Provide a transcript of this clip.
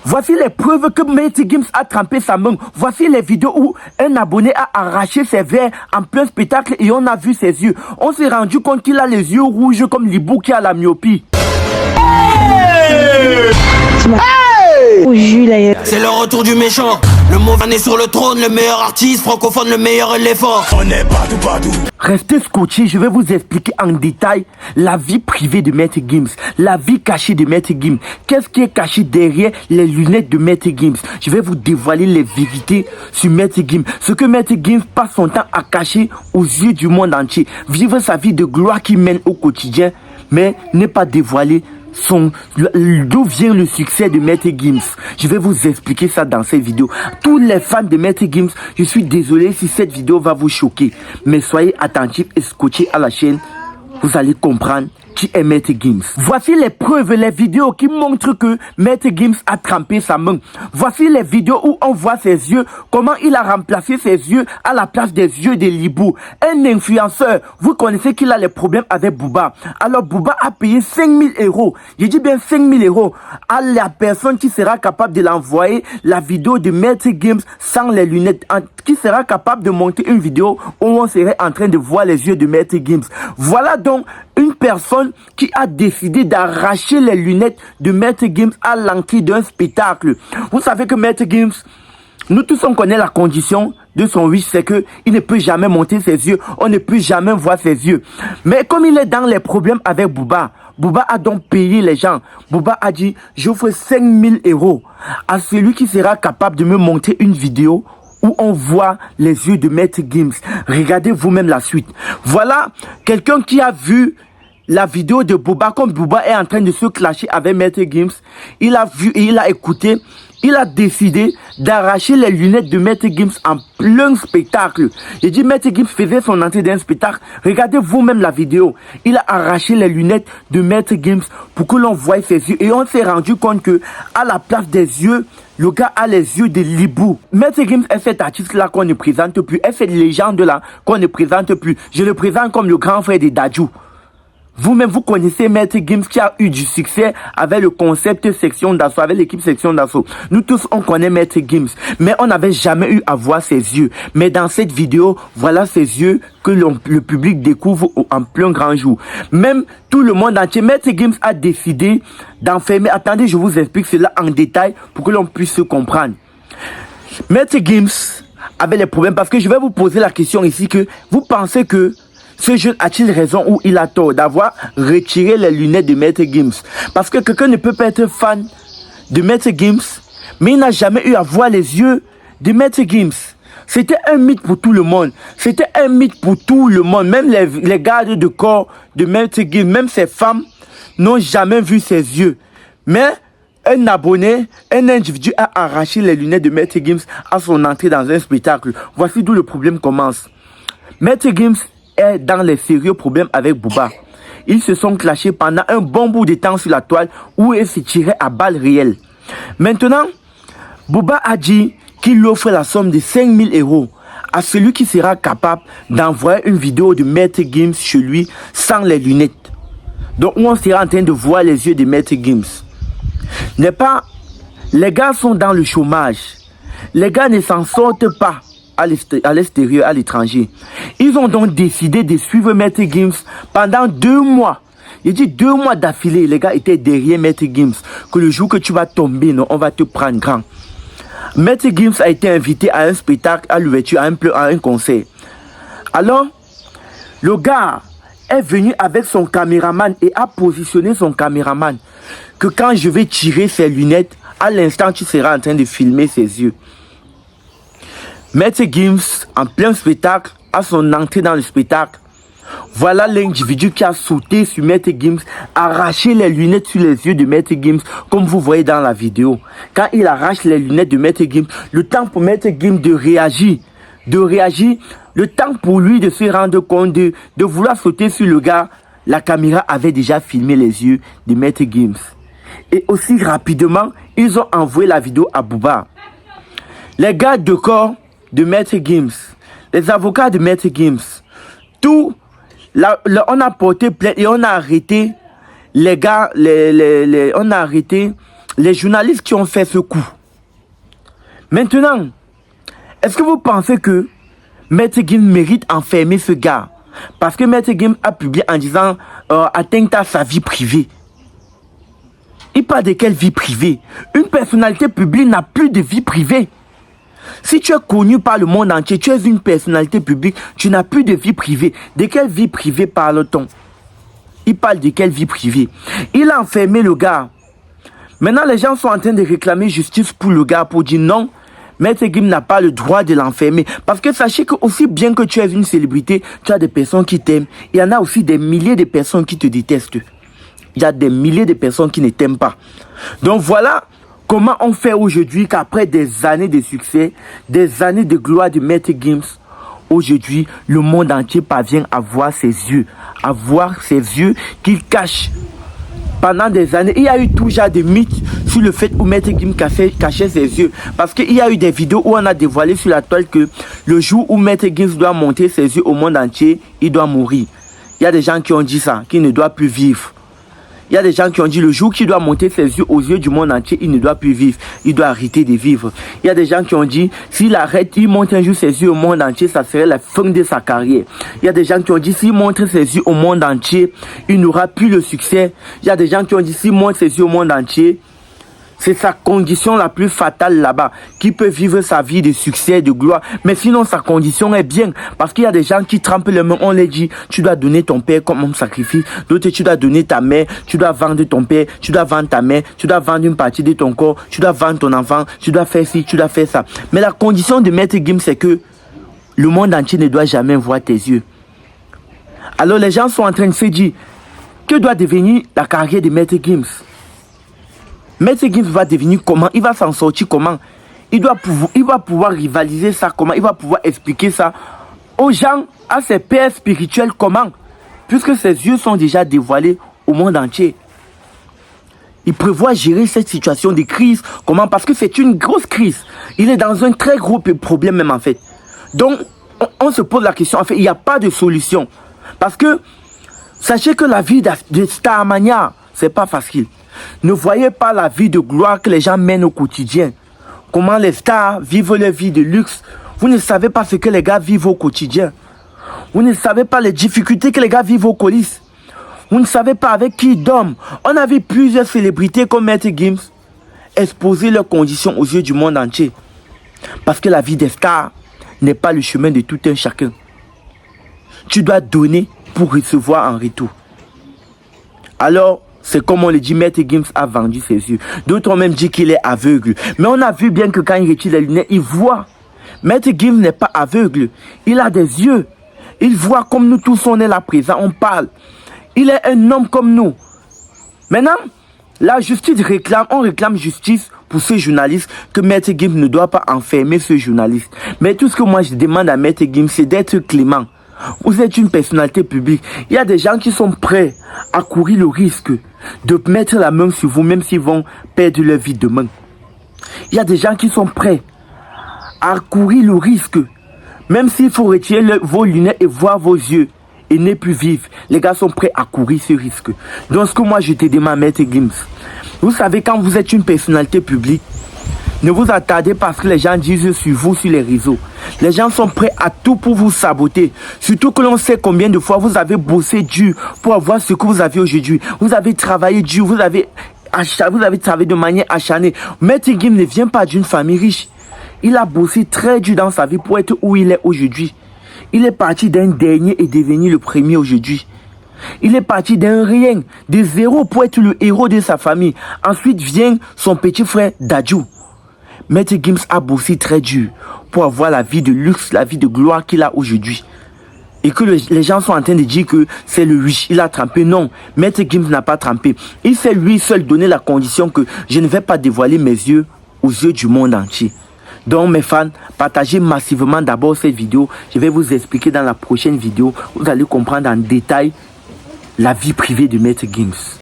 Voici les preuves que Maître Gims a trempé sa main. Voici les vidéos où un abonné a arraché ses verres en plein spectacle et on a vu ses yeux. On s'est rendu compte qu'il a les yeux rouges comme l'hibou qui a la myopie. C'est le retour du méchant. Le mauvais est sur le trône, le meilleur artiste francophone, le meilleur éléphant. On est partout. Restez scotchés, je vais vous expliquer en détail la vie privée de Maître Gims, la vie cachée de Maître Gims. Qu'est-ce qui est caché derrière les lunettes de Maître Gims? Je vais vous dévoiler les vérités sur Maître Gims. Ce que Maître Gims passe son temps à cacher aux yeux du monde entier. Vivre sa vie de gloire qu'il mène au quotidien, mais n'est pas dévoilé d'où vient le succès de Maître Gims. Je vais vous expliquer ça dans cette vidéo. Tous les fans de Maître Gims, je suis désolé si cette vidéo va vous choquer, mais soyez attentifs et scotchés à la chaîne. Vous allez comprendre qui est Maître Gims. Voici les preuves, les vidéos qui montrent que Maître Gims a trempé sa main. Voici les vidéos où on voit ses yeux, comment il a remplacé ses yeux à la place des yeux de l'hibou. Un influenceur, vous connaissez qu'il a les problèmes avec Booba. Alors Booba a payé 5000 €. Je dis bien 5000 € à la personne qui sera capable de l'envoyer la vidéo de Maître Gims sans les lunettes, qui sera capable de monter une vidéo où on serait en train de voir les yeux de Maître Gims. Voilà donc une personne qui a décidé d'arracher les lunettes de Maître Gims à l'entrée d'un spectacle. Vous savez que Maître Gims, nous tous on connaît la condition de son wish, c'est que il ne peut jamais monter ses yeux, on ne peut jamais voir ses yeux. Mais comme il est dans les problèmes avec Booba, Booba a donc payé les gens. Booba a dit, j'offre 5000 € à celui qui sera capable de me monter une vidéo où on voit les yeux de Maître Gims. Regardez vous-même la suite. Voilà quelqu'un qui a vu la vidéo de Booba, comme Booba est en train de se clasher avec Maître Gims. Il a vu et il a écouté. Il a décidé d'arracher les lunettes de Maître Gims en plein spectacle. Il dit Maître Gims faisait son entrée d'un spectacle. Regardez vous-même la vidéo. Il a arraché les lunettes de Maître Gims pour que l'on voie ses yeux. Et on s'est rendu compte que à la place des yeux, le gars a les yeux de l'hibou. Maître Gims est cet artiste-là qu'on ne présente plus. Est cette légende-là qu'on ne présente plus. Je le présente comme le grand frère de Dadju. Vous-même, vous connaissez Maître Gims qui a eu du succès avec le concept section d'assaut, avec l'équipe section d'assaut. Nous tous, on connaît Maître Gims, mais on n'avait jamais eu à voir ses yeux. Mais dans cette vidéo, voilà ses yeux que le public découvre en plein grand jour. Même tout le monde entier, Maître Gims a décidé d'enfermer. Attendez, je vous explique cela en détail pour que l'on puisse se comprendre. Maître Gims avait les problèmes parce que je vais vous poser la question ici que vous pensez que ce jeune a-t-il raison ou il a tort d'avoir retiré les lunettes de Maître Gims? Parce que quelqu'un ne peut pas être fan de Maître Gims, mais il n'a jamais eu à voir les yeux de Maître Gims. C'était un mythe pour tout le monde. C'était un mythe pour tout le monde. Même les gardes de corps de Maître Gims, même ces femmes n'ont jamais vu ses yeux. Mais un abonné, un individu a arraché les lunettes de Maître Gims à son entrée dans un spectacle. Voici d'où le problème commence. Maître Gims est dans les sérieux problèmes avec Booba. Ils se sont clashés pendant un bon bout de temps sur la toile où ils se tiraient à balles réelles. Maintenant, Booba a dit qu'il offre la somme de 5000 € à celui qui sera capable d'envoyer une vidéo de Maître Gims chez lui sans les lunettes. Donc on sera en train de voir les yeux de Maître Gims. N'est pas, les gars sont dans le chômage. Les gars ne s'en sortent pas à l'extérieur, à l'étranger. Ils ont donc décidé de suivre Maître Gims pendant 2 mois. Il dit 2 mois d'affilée, les gars étaient derrière Maître Gims. Que le jour que tu vas tomber, non, on va te prendre grand. Maître Gims a été invité à un spectacle, à l'ouverture, à un concert. Alors, le gars est venu avec son caméraman et a positionné son caméraman que quand je vais tirer ses lunettes, à l'instant tu seras en train de filmer ses yeux. Maître Gims, en plein spectacle, à son entrée dans le spectacle, voilà l'individu qui a sauté sur Maître Gims, arraché les lunettes sur les yeux de Maître Gims, comme vous voyez dans la vidéo. Quand il arrache les lunettes de Maître Gims, le temps pour Maître Gims de réagir, le temps pour lui de se rendre compte, de vouloir sauter sur le gars, la caméra avait déjà filmé les yeux de Maître Gims. Et aussi rapidement, ils ont envoyé la vidéo à Booba. Les gars de corps de Maître Gims, les avocats de Maître Gims, tout, on a porté plainte et on a arrêté les gars, on a arrêté les journalistes qui ont fait ce coup. Maintenant, est-ce que vous pensez que Maître Gims mérite enfermer ce gars? Parce que Maître Gims a publié en disant atteinte à sa vie privée. Il parle de quelle vie privée? Une personnalité publique n'a plus de vie privée. Si tu es connu par le monde entier, tu es une personnalité publique, tu n'as plus de vie privée. De quelle vie privée parle-t-on? Il parle de quelle vie privée? Il a enfermé le gars. Maintenant, les gens sont en train de réclamer justice pour le gars, pour dire non, Maître Gims n'a pas le droit de l'enfermer. Parce que sachez que aussi bien que tu es une célébrité, tu as des personnes qui t'aiment. Il y en a aussi des milliers de personnes qui te détestent. Il y a des milliers de personnes qui ne t'aiment pas. Donc voilà comment on fait aujourd'hui qu'après des années de succès, des années de gloire de Maître Gims, aujourd'hui, le monde entier parvient à voir ses yeux. À voir ses yeux qu'il cache. Pendant des années, il y a eu tout genre de mythes sur le fait où Maître Gims cachait ses yeux. Parce qu'il y a eu des vidéos où on a dévoilé sur la toile que le jour où Maître Gims doit montrer ses yeux au monde entier, il doit mourir. Il y a des gens qui ont dit ça, qu'il ne doit plus vivre. Il y a des gens qui ont dit le jour qu'il doit monter ses yeux aux yeux du monde entier, il ne doit plus vivre. Il doit arrêter de vivre. Il y a des gens qui ont dit s'il arrête, il montre un jour ses yeux au monde entier, ça serait la fin de sa carrière. Il y a des gens qui ont dit s'il montre ses yeux au monde entier, il n'aura plus le succès. Il y a des gens qui ont dit s'il montre ses yeux au monde entier, c'est sa condition la plus fatale là-bas, qui peut vivre sa vie de succès, de gloire. Mais sinon, sa condition est bien. Parce qu'il y a des gens qui trempent les mains. On les dit, tu dois donner ton père comme un sacrifice. D'autres, tu dois donner ta mère. Tu dois vendre ton père. Tu dois vendre ta mère. Tu dois vendre une partie de ton corps. Tu dois vendre ton enfant. Tu dois faire ci, tu dois faire ça. Mais la condition de Maître Gims, c'est que le monde entier ne doit jamais voir tes yeux. Alors les gens sont en train de se dire, que doit devenir la carrière de Maître Gims? Maître Gims va devenir comment? Il va s'en sortir comment? Il va pouvoir rivaliser ça comment? Il va pouvoir expliquer ça aux gens, à ses pères spirituels comment? Puisque ses yeux sont déjà dévoilés au monde entier. Il prévoit gérer cette situation de crise comment? Parce que c'est une grosse crise. Il est dans un très gros problème même en fait. Donc, on se pose la question, en fait, il n'y a pas de solution. Parce que, sachez que la vie de Starmania, c'est pas facile. Ne voyez pas la vie de gloire que les gens mènent au quotidien. Comment les stars vivent leur vie de luxe. Vous ne savez pas ce que les gars vivent au quotidien. Vous ne savez pas les difficultés que les gars vivent aux coulisses. Vous ne savez pas avec qui ils dorment. On a vu plusieurs célébrités comme Maître Gims exposer leurs conditions aux yeux du monde entier. Parce que la vie des stars n'est pas le chemin de tout un chacun. Tu dois donner pour recevoir en retour. Alors, c'est comme on le dit, Maître Gims a vendu ses yeux. D'autres ont même dit qu'il est aveugle. Mais on a vu bien que quand il retire les lunettes, il voit. Maître Gims n'est pas aveugle. Il a des yeux. Il voit comme nous tous, on est là présent, on parle. Il est un homme comme nous. Maintenant, la justice réclame, on réclame justice pour ce journaliste, que Maître Gims ne doit pas enfermer ce journaliste. Mais tout ce que moi je demande à Maître Gims, c'est d'être clément. Vous êtes une personnalité publique. Il y a des gens qui sont prêts à courir le risque de mettre la main sur vous, même s'ils vont perdre leur vie demain. Il y a des gens qui sont prêts à courir le risque, même s'il faut retirer vos lunettes et voir vos yeux et ne plus vivre. Les gars sont prêts à courir ce risque. Donc ce que moi je te demande, Maître Gims, vous savez, quand vous êtes une personnalité publique, ne vous attardez pas à ce que les gens disent sur vous sur les réseaux. Les gens sont prêts à tout pour vous saboter. Surtout que l'on sait combien de fois vous avez bossé dur pour avoir ce que vous avez aujourd'hui. Vous avez travaillé dur, vous avez travaillé de manière acharnée. Maître Gims ne vient pas d'une famille riche. Il a bossé très dur dans sa vie pour être où il est aujourd'hui. Il est parti d'un dernier et devenu le premier aujourd'hui. Il est parti d'un rien, de zéro pour être le héros de sa famille. Ensuite vient son petit frère Dadju. Maître Gims a bossé très dur pour avoir la vie de luxe, la vie de gloire qu'il a aujourd'hui. Et que les gens sont en train de dire que c'est le riche, il a trempé. Non, Maître Gims n'a pas trempé. Il s'est lui seul donné la condition que je ne vais pas dévoiler mes yeux aux yeux du monde entier. Donc mes fans, partagez massivement d'abord cette vidéo. Je vais vous expliquer dans la prochaine vidéo. Vous allez comprendre en détail la vie privée de Maître Gims.